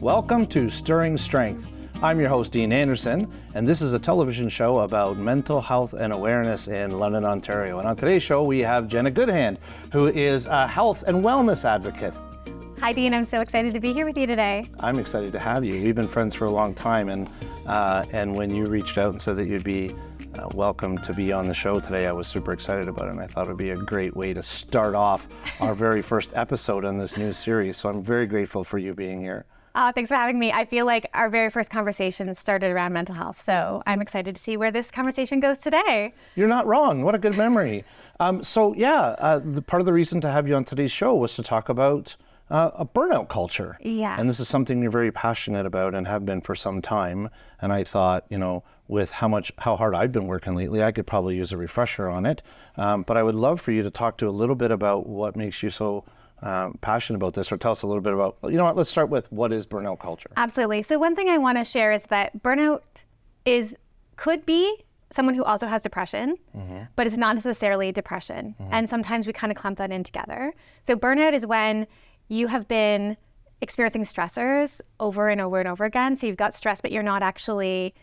Welcome to Stirring Strength. I'm your host, Dean Anderson, and this is a television show about mental health and awareness in London, Ontario. And on today's show, we have Jenna Goodhand, who is a health and wellness advocate. Hi, Dean. I'm so excited to be here with you today. I'm excited to have you. We've been friends for a long time, and when you reached out and said that you'd be welcome to be on the show today, I was super excited about it, and I thought it would be a great way to start off our very first episode on this new series. So I'm very grateful for you being here. Thanks for having me. I feel like our very first conversation started around mental health, so I'm excited to see where this conversation goes today. You're not wrong. What a good memory. The part of the reason to have you on today's show was to talk about a burnout culture. Yeah. And this is something you're very passionate about and have been for some time. And I thought, with how hard I've been working lately, I could probably use a refresher on it. But I would love for you to talk to a little bit about what makes you so passionate about this, or tell us a little bit about, let's start with what is burnout culture. Absolutely. So one thing I want to share is that burnout could be someone who also has depression, but it's not necessarily depression. And sometimes we kind of clump that in together. So burnout is when you have been experiencing stressors over and over and over again. So you've got stress, but you're not actually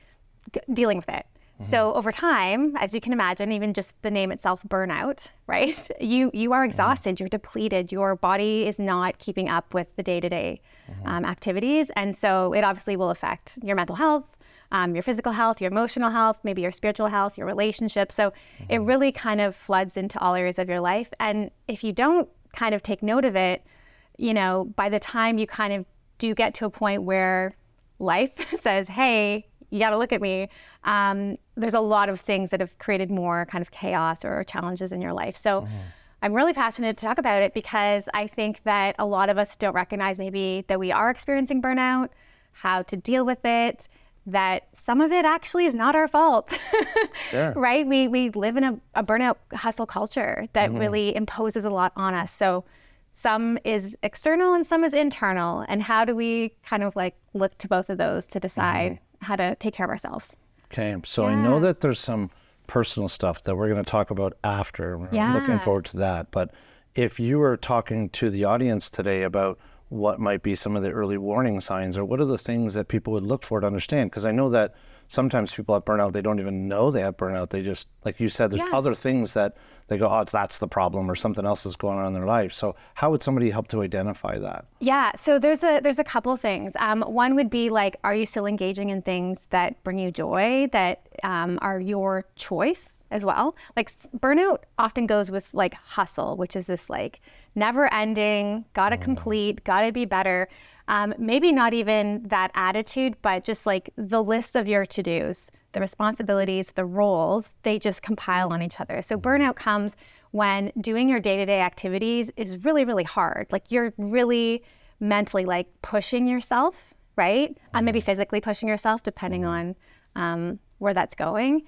dealing with it. So over time, as you can imagine, even just the name itself, burnout, right? You are exhausted, you're depleted, your body is not keeping up with the day-to-day activities. And so it obviously will affect your mental health, your physical health, your emotional health, maybe your spiritual health, your relationships. So it really kind of floods into all areas of your life. And if you don't kind of take note of it, by the time you kind of do get to a point where life says, hey, you got to look at me, there's a lot of things that have created more kind of chaos or challenges in your life. So I'm really passionate to talk about it because I think that a lot of us don't recognize maybe that we are experiencing burnout, how to deal with it, that some of it actually is not our fault. Sure. Right? We live in a burnout hustle culture that really imposes a lot on us. So some is external and some is internal. And how do we kind of look to both of those to decide how to take care of ourselves? Okay, so I know that there's some personal stuff that we're going to talk about after. I'm looking forward to that. But if you were talking to the audience today about what might be some of the early warning signs, or what are the things that people would look for to understand? Because I know that sometimes people have burnout, they don't even know they have burnout. They just, like you said, there's other things that they go, oh, that's the problem, or something else is going on in their life. So how would somebody help to identify that? Yeah, so there's a couple things. One would be are you still engaging in things that bring you joy, that are your choice as well? Burnout often goes with hustle, which is this never ending, gotta complete, gotta be better. Maybe not even that attitude, but just the list of your to-dos, the responsibilities, the roles, they just compile on each other. So burnout comes when doing your day-to-day activities is really, really hard. You're really mentally pushing yourself, right? Maybe physically pushing yourself, depending on where that's going.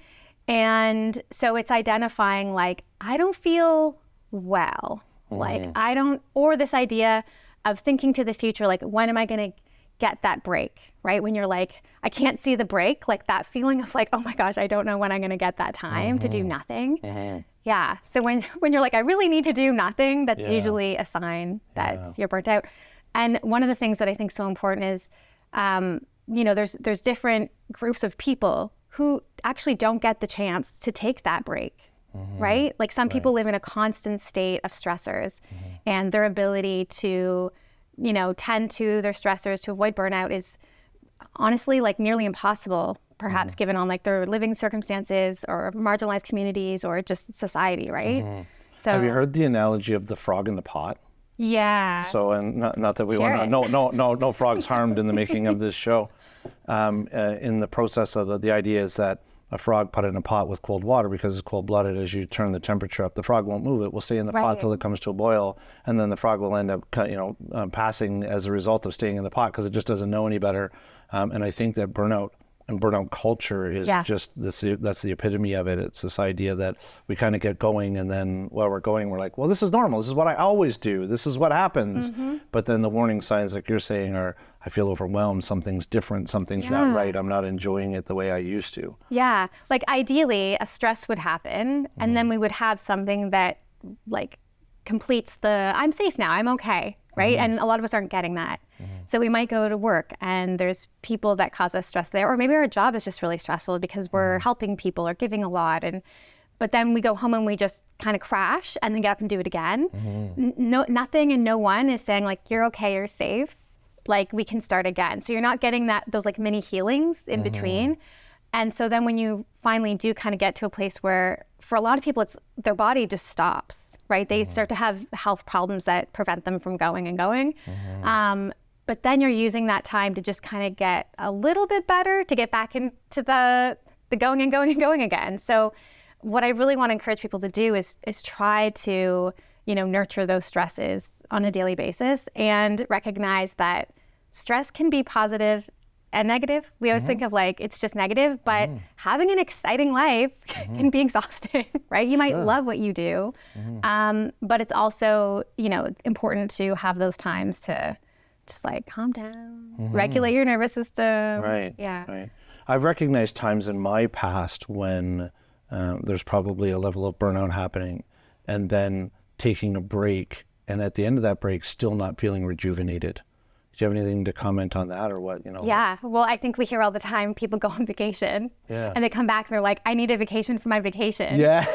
And so it's identifying I don't feel well, or this idea of thinking to the future, when am I going to get that break, right? When you're I can't see the break, that feeling of oh my gosh, I don't know when I'm going to get that time to do nothing. Yeah. So when you're I really need to do nothing, that's usually a sign that you're burnt out. And one of the things that I think is so important is, there's different groups of people who actually don't get the chance to take that break. Right? Some people live in a constant state of stressors, and their ability to, tend to their stressors to avoid burnout is honestly nearly impossible, perhaps given on their living circumstances or marginalized communities or just society, right? So have you heard the analogy of the frog in the pot? Yeah. So, and not that we want to, no frogs harmed in the making of this show. In the process of the idea is that a frog put in a pot with cold water, because it's cold-blooded. As you turn the temperature up, the frog won't move. It will stay in the pot till it comes to a boil, and then the frog will end up, passing as a result of staying in the pot, because it just doesn't know any better. And I think that burnout and burnout culture is just that's the epitome of it. It's this idea that we kind of get going, and then while we're going, we're well, this is normal. This is what I always do. This is what happens. But then the warning signs, like you're saying, are I feel overwhelmed. Something's different. Something's not right. I'm not enjoying it the way I used to. Yeah, ideally, a stress would happen, and then we would have something that completes the I'm safe now. I'm okay. Right. And a lot of us aren't getting that. So we might go to work and there's people that cause us stress there, or maybe our job is just really stressful because we're helping people or giving a lot, but then we go home and we just kind of crash and then get up and do it again. Nothing and no one is saying like, you're okay, you're safe, like we can start again. So you're not getting those like mini healings in between. And so then when you finally do kind of get to a place where for a lot of people, it's their body just stops, right? They start to have health problems that prevent them from going and going. But then you're using that time to just kind of get a little bit better to get back into the going and going and going again. So what I really want to encourage people to do is try to, nurture those stresses on a daily basis and recognize that stress can be positive and negative. We always think of like, it's just negative, but having an exciting life can be exhausting, right? You might love what you do, but it's also, important to have those times to just like calm down, regulate your nervous system. Right. Yeah. Right. I've recognized times in my past when there's probably a level of burnout happening and then taking a break, and at the end of that break, still not feeling rejuvenated. Do you have anything to comment on that or what, Yeah, well, I think we hear all the time people go on vacation and they come back and they're like, I need a vacation for my vacation. Yeah.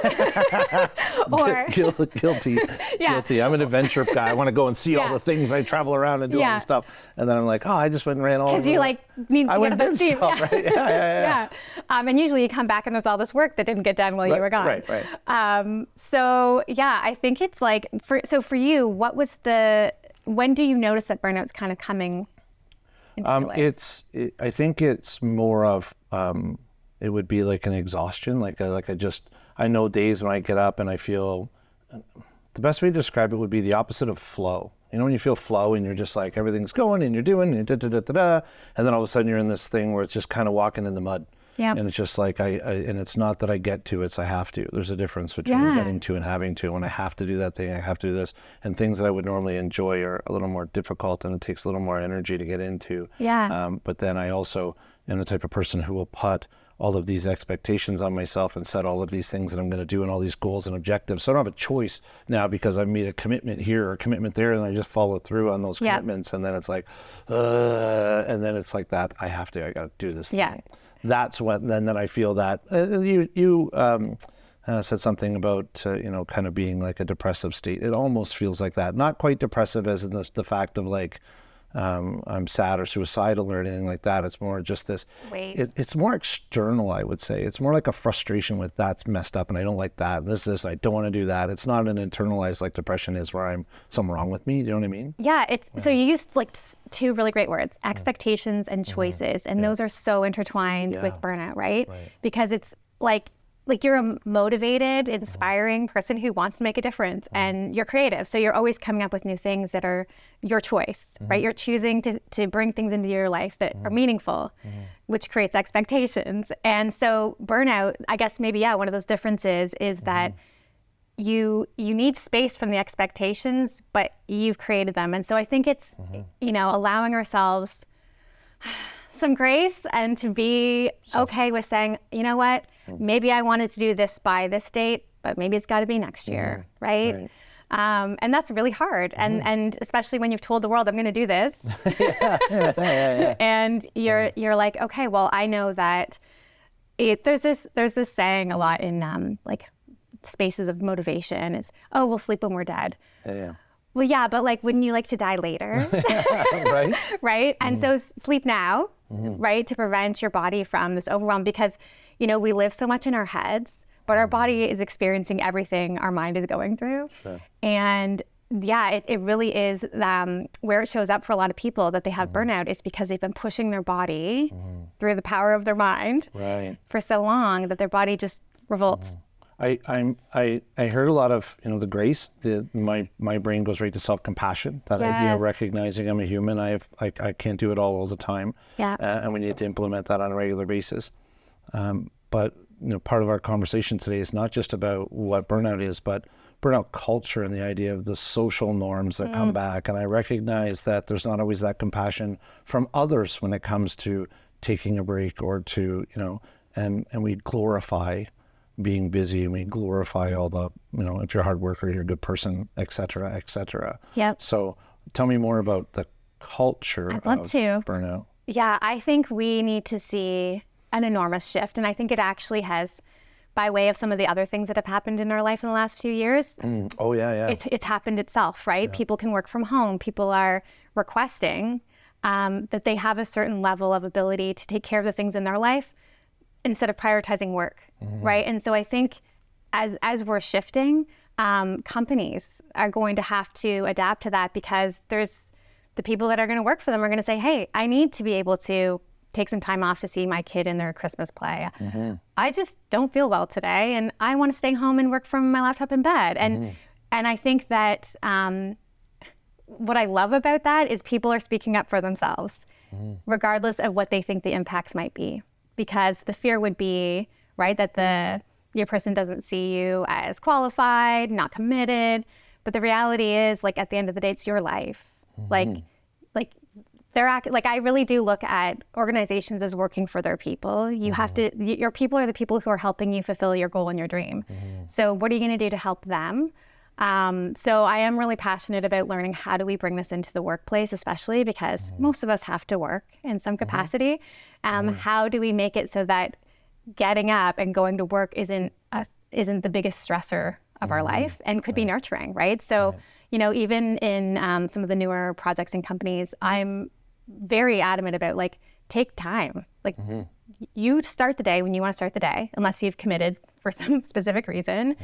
Or Guilty. Guilty. I'm an adventure guy. I want to go and see all the things. I travel around and do all this stuff. And then I'm like, I just went and ran all over. Because you like need to get up the steam. Right? Yeah. And usually you come back and there's all this work that didn't get done while you were gone. Right. So yeah, I think it's like, for you, when do you notice that burnout's kind of coming into your life? I think it's more of, it would be like an exhaustion. I know days when I get up and I feel, the best way to describe it would be the opposite of flow. When you feel flow and you're just like, everything's going and you're doing and and then all of a sudden you're in this thing where it's just kind of walking in the mud. Yeah. And it's just like, and it's not that I get to, it's I have to. There's a difference between getting to and having to. When I have to do that thing, I have to do this. And things that I would normally enjoy are a little more difficult and it takes a little more energy to get into. Yeah. But then I also am the type of person who will put all of these expectations on myself and set all of these things that I'm going to do and all these goals and objectives. So I don't have a choice now because I've made a commitment here or a commitment there and I just follow through on those commitments. And then it's like, and then it's like that, I got to do this thing. That's when then I feel that you said something about kind of being like a depressive state. It almost feels like that. Not quite depressive as in the fact of like I'm sad or suicidal or anything like that. It's more just this. It's more external, I would say. It's more like a frustration with that's messed up and I don't like that. And this I don't want to do that. It's not an internalized like depression is where I'm something wrong with me. Do you know what I mean? Yeah. So you used like two really great words, expectations and choices. And those are so intertwined with burnout, right? Because it's like you're a motivated, inspiring person who wants to make a difference and you're creative. So you're always coming up with new things that are your choice, right? You're choosing to bring things into your life that are meaningful, which creates expectations. And so burnout, I guess maybe, one of those differences is that you need space from the expectations, but you've created them. And so I think it's, allowing ourselves some grace and to be okay with saying, you know what, maybe I wanted to do this by this date, but maybe it's got to be next year, right? And that's really hard. And especially when you've told the world, I'm going to do this. And you're like, okay, well, I know that there's this saying a lot in like spaces of motivation is, oh, we'll sleep when we're dead. Well, yeah, but like, wouldn't you like to die later? Right. Right. And so sleep now, right, to prevent your body from this overwhelm because, we live so much in our heads, but our body is experiencing everything our mind is going through. And it really is where it shows up for a lot of people that they have burnout is because they've been pushing their body through the power of their mind for so long that their body just revolts. I heard a lot of the grace. My brain goes right to self-compassion. That idea of recognizing I'm a human. I can't do it all the time. And we need to implement that on a regular basis. But part of our conversation today is not just about what burnout is, but burnout culture and the idea of the social norms that come back. And I recognize that there's not always that compassion from others when it comes to taking a break or to and we glorify being busy and we glorify all the, if you're a hard worker, you're a good person, et cetera, et cetera. Yep. So tell me more about the culture I'd love of to. burnout? Yeah, I think we need to see an enormous shift. And I think it actually has, by way of some of the other things that have happened in our life in the last few years. Oh, yeah. It's happened itself, right? Yeah. People can work from home. People are requesting that they have a certain level of ability to take care of the things in their life instead of prioritizing work, right? And so I think as we're shifting, companies are going to have to adapt to that, because there's the people that are going to work for them are going to say, hey, I need to be able to take some time off to see my kid in their Christmas play. I just don't feel well today, and I want to stay home and work from my laptop in bed. And I think that what I love about that is people are speaking up for themselves, regardless of what they think the impacts might be. Because the fear would be, right, that your person doesn't see you as qualified, not committed. But the reality is, like, at the end of the day, it's your life. Like I really do look at organizations as working for their people. You have to, your people are the people who are helping you fulfill your goal and your dream. So what are you going to do to help them? So I am really passionate about learning, how do we bring this into the workplace, especially because most of us have to work in some capacity. How do we make it so that getting up and going to work isn't the biggest stressor of our life, and could be nurturing, right? So, you know, even in some of the newer projects and companies, I'm very adamant about, like, take time. Like, you start the day when you want to start the day, unless you've committed for some specific reason.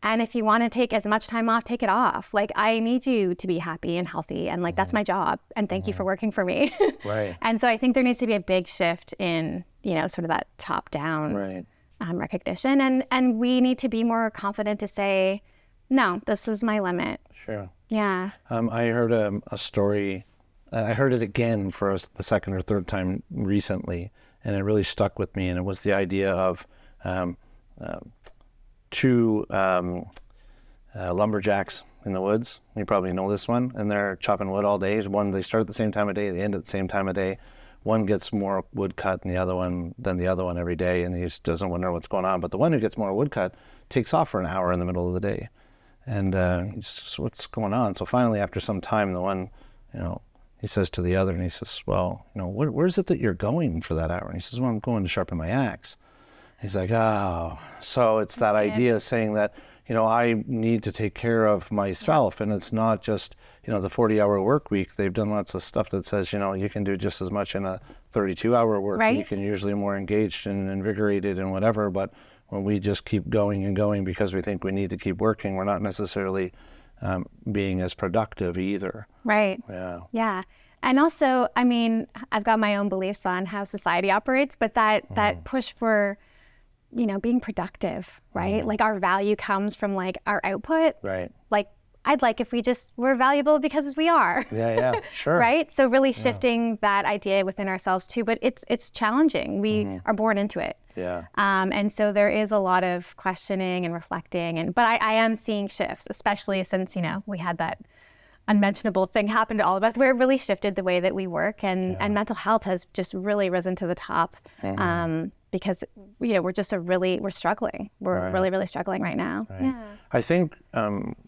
And if you want to take as much time off, take it off. Like, I need you to be happy and healthy, and like, that's my job. And thank you for working for me. Right. And so I think there needs to be a big shift in, you know, sort of that top down recognition. And we need to be more confident to say, no, this is my limit. Sure. Yeah. I heard a story. I heard it again for the second or third time recently, and it really stuck with me. And it was the idea of two lumberjacks in the woods. You probably know this one. And they're chopping wood all day. One, they start at the same time of day, they end at the same time of day. One gets more wood cut than the other one every day, and he just doesn't wonder what's going on. But the one who gets more wood cut takes off for an hour in the middle of the day. And he says, what's going on? So finally, after some time, the one, you know, he says to the other, and he says, well, you know, where is it that you're going for that hour? And he says, well, I'm going to sharpen my axe. He's like, oh. So it's that idea saying that, you know, I need to take care of myself. And it's not just, you know, the 40-hour work week. They've done lots of stuff that says, you know, you can do just as much in a 32-hour work week, and usually more engaged and invigorated and whatever. But when we just keep going and going because we think we need to keep working, we're not necessarily being as productive either. Right. Yeah. Yeah. And also, I mean, I've got my own beliefs on how society operates, but that push for, you know, being productive, right? Like, our value comes from, like, our output. Right. Like, I'd like if we just were valuable because we are. Yeah, sure. Right? So really shifting that idea within ourselves too, but it's challenging. We are born into it. Yeah. And so there is a lot of questioning and reflecting, but I am seeing shifts, especially since, you know, we had that unmentionable thing happen to all of us, where it really shifted the way that we work, and mental health has just really risen to the top. Because, you know, we're struggling. We're really struggling right now. Right. Yeah. I think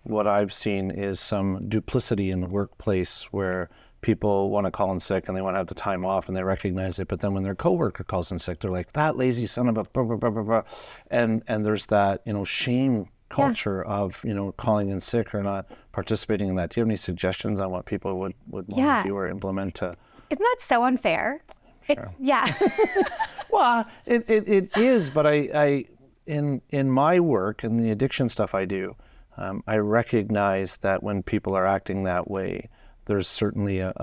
what I've seen is some duplicity in the workplace, where people want to call in sick and they want to have the time off and they recognize it. But then when their coworker calls in sick, they're like, that lazy son of a blah, blah, blah, blah, blah. And there's that, you know, shame culture of, you know, calling in sick or not participating in that. Do you have any suggestions on what people would want to do or implement to? Isn't that so unfair? Sure. It's, Well, it is, but I in my work and the addiction stuff I do, I recognize that when people are acting that way, there's certainly a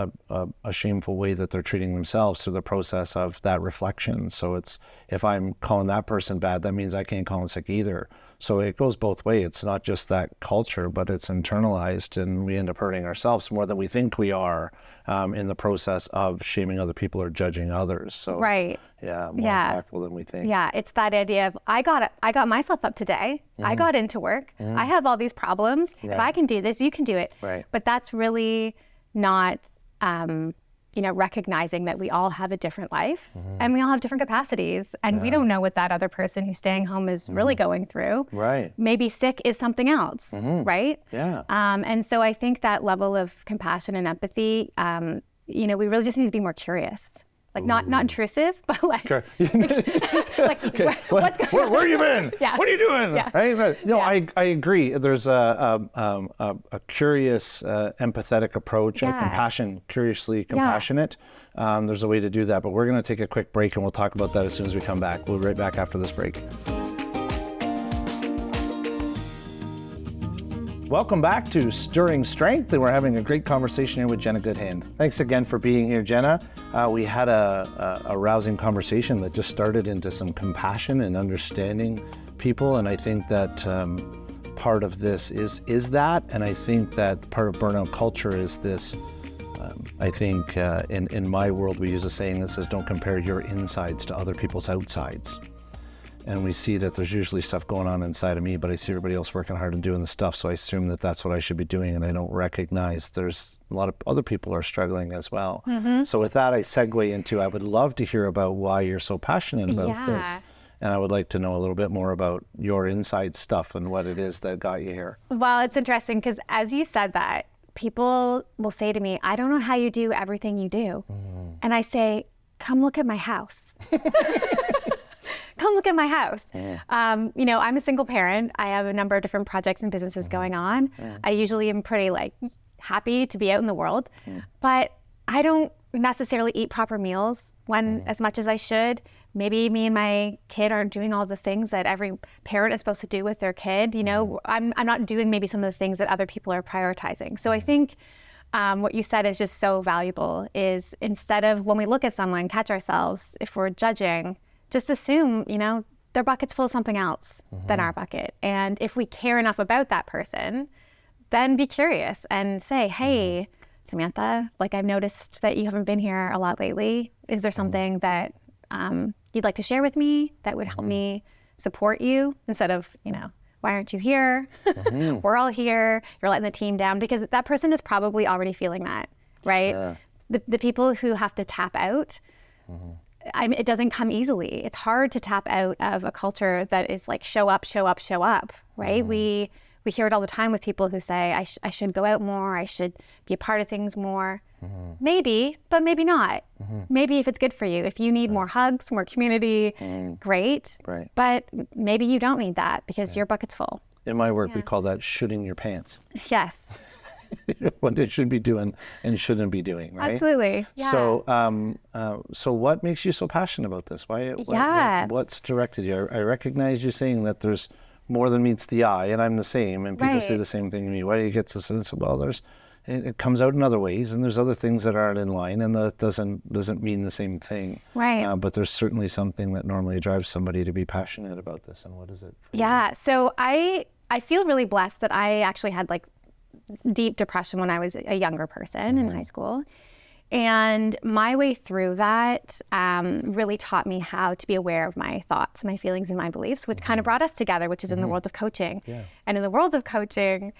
shameful way that they're treating themselves through the process of that reflection. So it's, if I'm calling that person bad, that means I can't call in sick either. So it goes both ways. It's not just that culture, but it's internalized, and we end up hurting ourselves more than we think we are in the process of shaming other people or judging others. So more impactful than we think. Yeah, it's that idea of, I got myself up today. I got into work. I have all these problems. If I can do this, you can do it. Right. But that's really not, you know, recognizing that we all have a different life and we all have different capacities, and we don't know what that other person who's staying home is really going through. Right. Maybe sick is something else, right? Yeah. And so I think that level of compassion and empathy we really just need to be more curious. Like not intrusive, but like, Sure. like Okay. what's going on? Where you been? Yeah. What are you doing? Yeah. Right? No, Yeah. I agree. There's a curious, empathetic approach, curiously compassionate. There's a way to do that, but we're going to take a quick break and we'll talk about that as soon as we come back. We'll be right back after this break. Welcome back to Stirring Strength, and we're having a great conversation here with Jenna Goodhand. Thanks again for being here, Jenna. We had a rousing conversation that just started into some compassion and understanding people, and I think that part of this is that, and I think that part of burnout culture is this. I think in my world we use a saying that says, "Don't compare your insides to other people's outsides." And we see that there's usually stuff going on inside of me, but I see everybody else working hard and doing the stuff, so I assume that that's what I should be doing, and I don't recognize there's a lot of other people are struggling as well. So with that, I segue into, I would love to hear about why you're so passionate about this. And I would like to know a little bit more about your inside stuff and what it is that got you here. Well, it's interesting because as you said that, people will say to me, I don't know how you do everything you do. And I say, come look at my house. Come look at my house. I'm a single parent. I have a number of different projects and businesses going on. I usually am pretty happy to be out in the world, but I don't necessarily eat proper meals as much as I should. Maybe me and my kid aren't doing all the things that every parent is supposed to do with their kid. I'm not doing maybe some of the things that other people are prioritizing. So I think what you said is just so valuable, is instead of when we look at someone, catch ourselves, if we're judging, just assume, their bucket's full of something else than our bucket. And if we care enough about that person, then be curious and say, hey, Samantha, I've noticed that you haven't been here a lot lately. Is there something that you'd like to share with me that would help me support you, instead of, why aren't you here? We're all here. You're letting the team down, because that person is probably already feeling that, right? Sure. The people who have to tap out, it doesn't come easily. It's hard to tap out of a culture that is show up, show up, show up, right? We hear it all the time with people who say, I should go out more, I should be a part of things more. Maybe, but maybe not. Maybe if it's good for you. If you need more hugs, more community, great. Right. But maybe you don't need that because your bucket's full. In my work, we call that shooting your pants. Yes. What it should be doing and shouldn't be doing, right? Absolutely. Yeah. So what makes you so passionate about this? What's directed you? I recognize you saying that there's more than meets the eye, and I'm the same, and people say the same thing to me. Why do you get to sense? Well, it comes out in other ways, and there's other things that aren't in line, and that doesn't mean the same thing. Right. But there's certainly something that normally drives somebody to be passionate about this. And what is it? Yeah. So I feel really blessed that I actually had deep depression when I was a younger person in high school. And my way through that really taught me how to be aware of my thoughts, my feelings, and my beliefs, which kind of brought us together, which is in the world of coaching. Yeah. And in the world of coaching,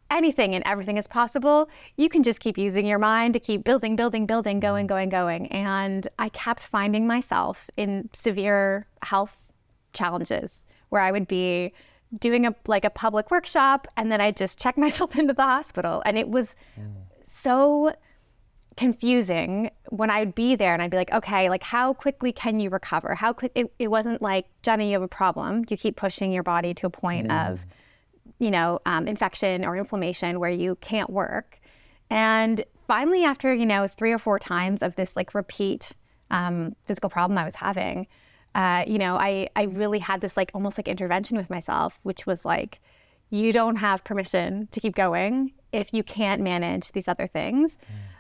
anything and everything is possible. You can just keep using your mind to keep building, going. And I kept finding myself in severe health challenges where I would be doing a public workshop, and then I'd just check myself into the hospital. And it was so confusing when I'd be there and I'd be like, okay, how quickly can you recover? It wasn't like, Jenna, you have a problem. You keep pushing your body to a point of, infection or inflammation where you can't work. And finally, after, 3 or 4 times of this repeat physical problem I was having, I really had this almost intervention with myself, which was you don't have permission to keep going if you can't manage these other things.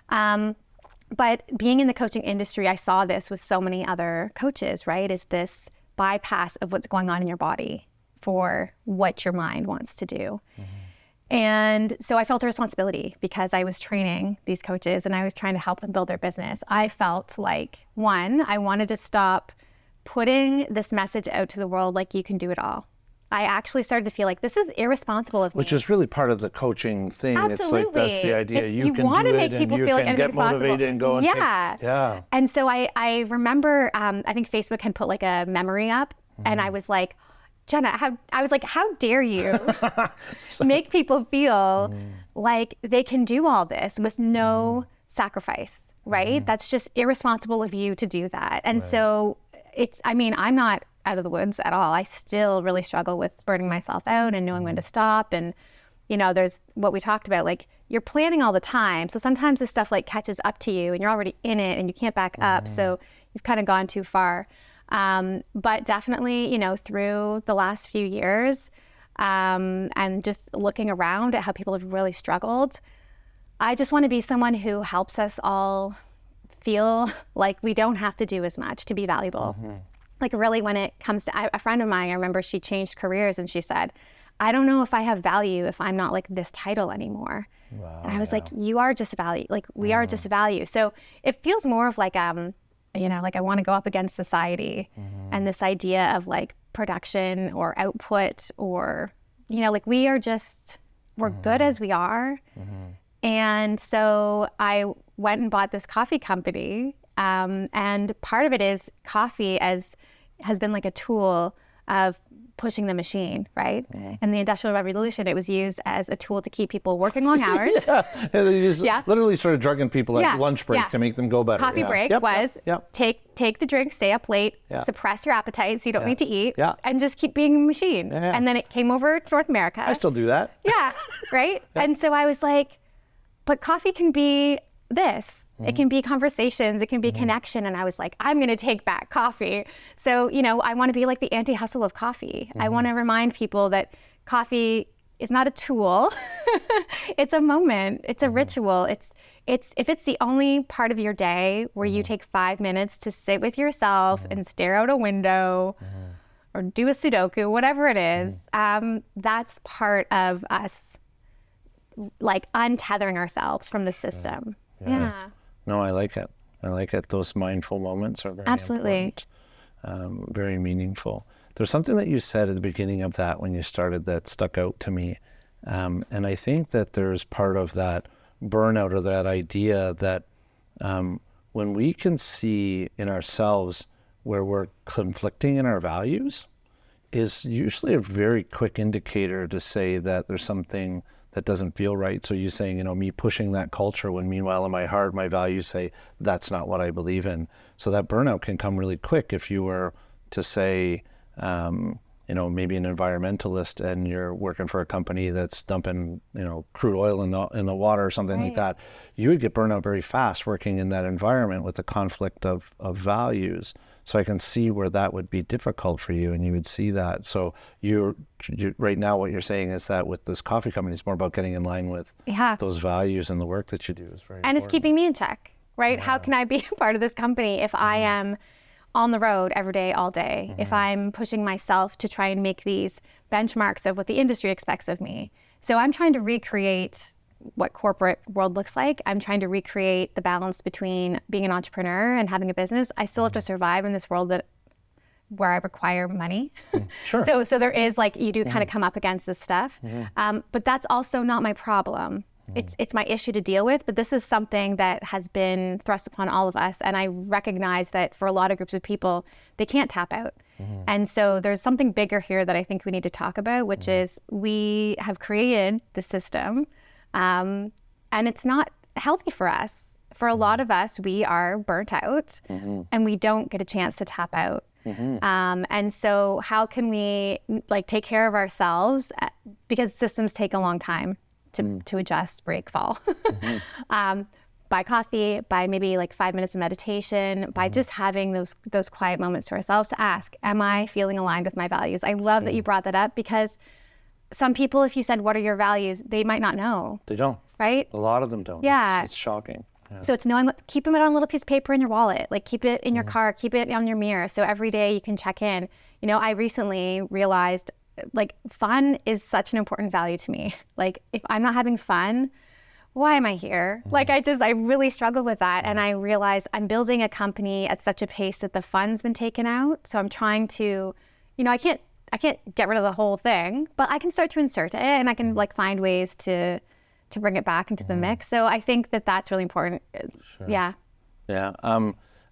But being in the coaching industry, I saw this with so many other coaches, right? Is this bypass of what's going on in your body for what your mind wants to do. And so I felt a responsibility because I was training these coaches and I was trying to help them build their business. I felt one, I wanted to stop putting this message out to the world you can do it all. I actually started to feel this is irresponsible of me. Which is really part of the coaching thing. Absolutely. It's that's the idea. You can want do to make it people and you feel can get motivated and go and yeah. And so I remember, I think Facebook had put a memory up, and I was like, Jenna, how dare you make people feel like they can do all this with no sacrifice, right? That's just irresponsible of you to do that. And so I'm not out of the woods at all. I still really struggle with burning myself out and knowing when to stop. And, there's what we talked about, like you're planning all the time. So sometimes this stuff like catches up to you and you're already in it and you can't back up. So you've kind of gone too far. But definitely, through the last few years, and just looking around at how people have really struggled, I just want to be someone who helps us all feel like we don't have to do as much to be valuable. Like really when it comes to, a friend of mine, I remember she changed careers and she said, I don't know if I have value if I'm not like this title anymore. Wow, and I was like, you are just value. Like we are just value. So it feels more of like, like I want to go up against society and this idea of like production or output or, like we're good as we are. And so I went and bought this coffee company. And part of it is coffee has been like a tool of pushing the machine, right? In the Industrial Revolution, it was used as a tool to keep people working long hours. Literally started drugging people at lunch break to make them go better. Coffee break was take the drink, stay up late, suppress your appetite so you don't need to eat, and just keep being a machine. And then it came over to North America. I still do that. Right? And so I was like, but coffee can be this. It can be conversations, it can be connection. And I was like, I'm going to take back coffee. So, I want to be like the anti-hustle of coffee. I want to remind people that coffee is not a tool. It's a moment. It's a ritual. It's if it's the only part of your day where you take 5 minutes to sit with yourself and stare out a window or do a Sudoku, whatever it is, that's part of us like untethering ourselves from the system. No, I like it. Those mindful moments are very important, very meaningful. There's something that you said at the beginning of that when you started that stuck out to me. And I think that there's part of that burnout or that idea that when we can see in ourselves where we're conflicting in our values is usually a very quick indicator to say that there's something that doesn't feel right. So you're saying, me pushing that culture when meanwhile in my heart, my values say that's not what I believe in. So that burnout can come really quick if you were to say, maybe an environmentalist and you're working for a company that's dumping, crude oil in the water or something like that. You would get burnout very fast working in that environment with the conflict of values. So I can see where that would be difficult for you, and you would see that. So you right now, what you're saying is that with this coffee company, it's more about getting in line with those values and the work that you do is very important. It's keeping me in check, right? How can I be part of this company if I am on the road every day, all day? If I'm pushing myself to try and make these benchmarks of what the industry expects of me. So I'm trying to recreate what corporate world looks like. I'm trying to recreate the balance between being an entrepreneur and having a business. I still have to survive in this world where I require money. Sure. So there is like, you do kind of come up against this stuff. But that's also not my problem. It's my issue to deal with, but this is something that has been thrust upon all of us. And I recognize that for a lot of groups of people, they can't tap out. And so there's something bigger here that I think we need to talk about, which is we have created the system, and it's not healthy for us. For a lot of us, we are burnt out and we don't get a chance to tap out. And so how can we like take care of ourselves, because systems take a long time to adjust, break, fall. By coffee, by maybe like 5 minutes of meditation, by just having those quiet moments to ourselves to ask, am I feeling aligned with my values? I love that you brought that up, because some people, if you said, what are your values? They might not know. They don't. Right? A lot of them don't. Yeah. It's shocking. Yeah. So it's knowing, keep them on a little piece of paper in your wallet, like keep it in your car, keep it on your mirror. So every day you can check in. I recently realized like fun is such an important value to me. Like if I'm not having fun, why am I here? Like I really struggle with that. And I realized I'm building a company at such a pace that the fun's been taken out. So I'm trying to, I can't get rid of the whole thing, but I can start to insert it, and I can like find ways to bring it back into the mix. So I think that that's really important. Sure. Yeah. Yeah.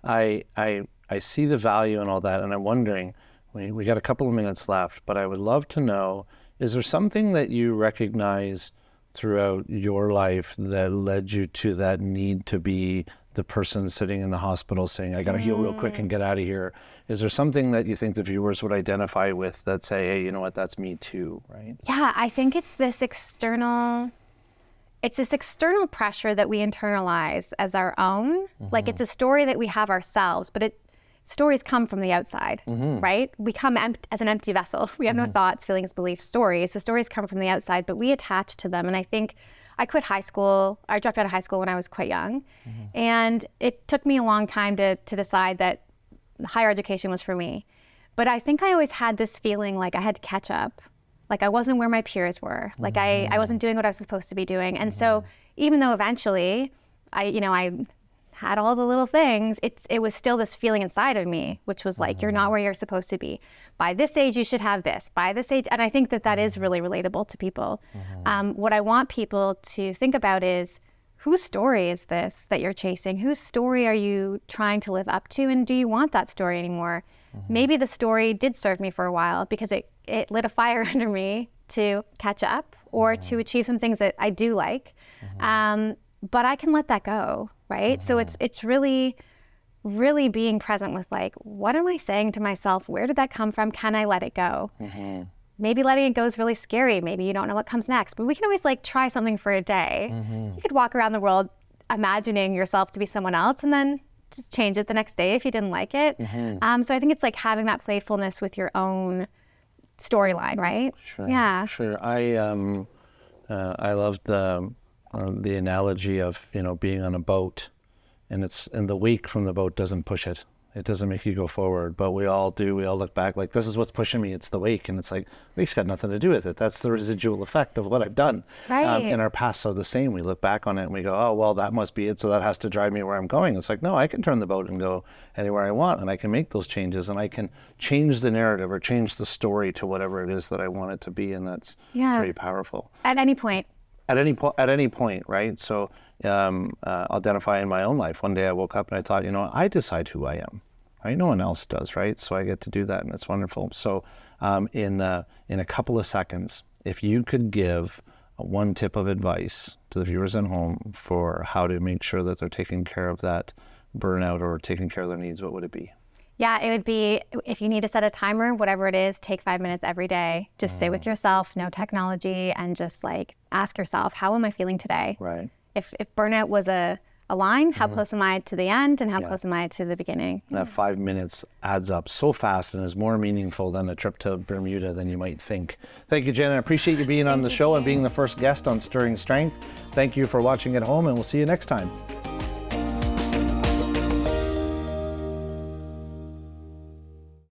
I see the value in all that, and I'm wondering, we got a couple of minutes left, but I would love to know, is there something that you recognize throughout your life that led you to that need to be the person sitting in the hospital saying, I got to heal real quick and get out of here. Is there something that you think the viewers would identify with that say, hey, you know what, that's me too, right? Yeah, I think it's this external pressure that we internalize as our own. Like it's a story that we have ourselves, but stories come from the outside, right? We come as an empty vessel. We have no thoughts, feelings, beliefs, stories. So stories come from the outside, but we attach to them. And I think I quit high school. I dropped out of high school when I was quite young. And it took me a long time to decide that higher education was for me. But I think I always had this feeling like I had to catch up. Like I wasn't where my peers were. Like I wasn't doing what I was supposed to be doing. And so even though eventually I had all the little things, it was still this feeling inside of me, which was like, you're not where you're supposed to be. By this age, you should have this. By this age, and I think that is really relatable to people. What I want people to think about is, whose story is this that you're chasing? Whose story are you trying to live up to? And do you want that story anymore? Maybe the story did serve me for a while because it lit a fire under me to catch up or to achieve some things that I do like. But I can let that go, right? So it's really, really being present with like, what am I saying to myself? Where did that come from? Can I let it go? Maybe letting it go is really scary. Maybe you don't know what comes next, but we can always like try something for a day. You could walk around the world imagining yourself to be someone else and then just change it the next day if you didn't like it. So I think it's like having that playfulness with your own storyline, right? Sure. Yeah. Sure. I loved the analogy of being on a boat, and the wake from the boat doesn't push it. It doesn't make you go forward, but we all do. We all look back like, this is what's pushing me. It's the wake, and it's like, wake's got nothing to do with it. That's the residual effect of what I've done. Right. And our pasts are the same. We look back on it and we go, oh, well, that must be it. So that has to drive me where I'm going. It's like, no, I can turn the boat and go anywhere I want, and I can make those changes, and I can change the narrative or change the story to whatever it is that I want it to be, and that's pretty powerful. At any point. At any point, right? So identify in my own life. One day I woke up and I thought, I decide who I am. Right? No one else does, right? So I get to do that, and it's wonderful. So in a couple of seconds, if you could give one tip of advice to the viewers at home for how to make sure that they're taking care of that burnout or taking care of their needs, what would it be? Yeah, it would be, if you need to set a timer, whatever it is, take 5 minutes every day. Just stay with yourself, no technology, and just like ask yourself, how am I feeling today? Right. If burnout was a line, how close am I to the end, and how close am I to the beginning? That 5 minutes adds up so fast and is more meaningful than a trip to Bermuda than you might think. Thank you, Jenna. I appreciate you being on the show and being the first guest on Stirring Strength. Thank you for watching at home, and we'll see you next time.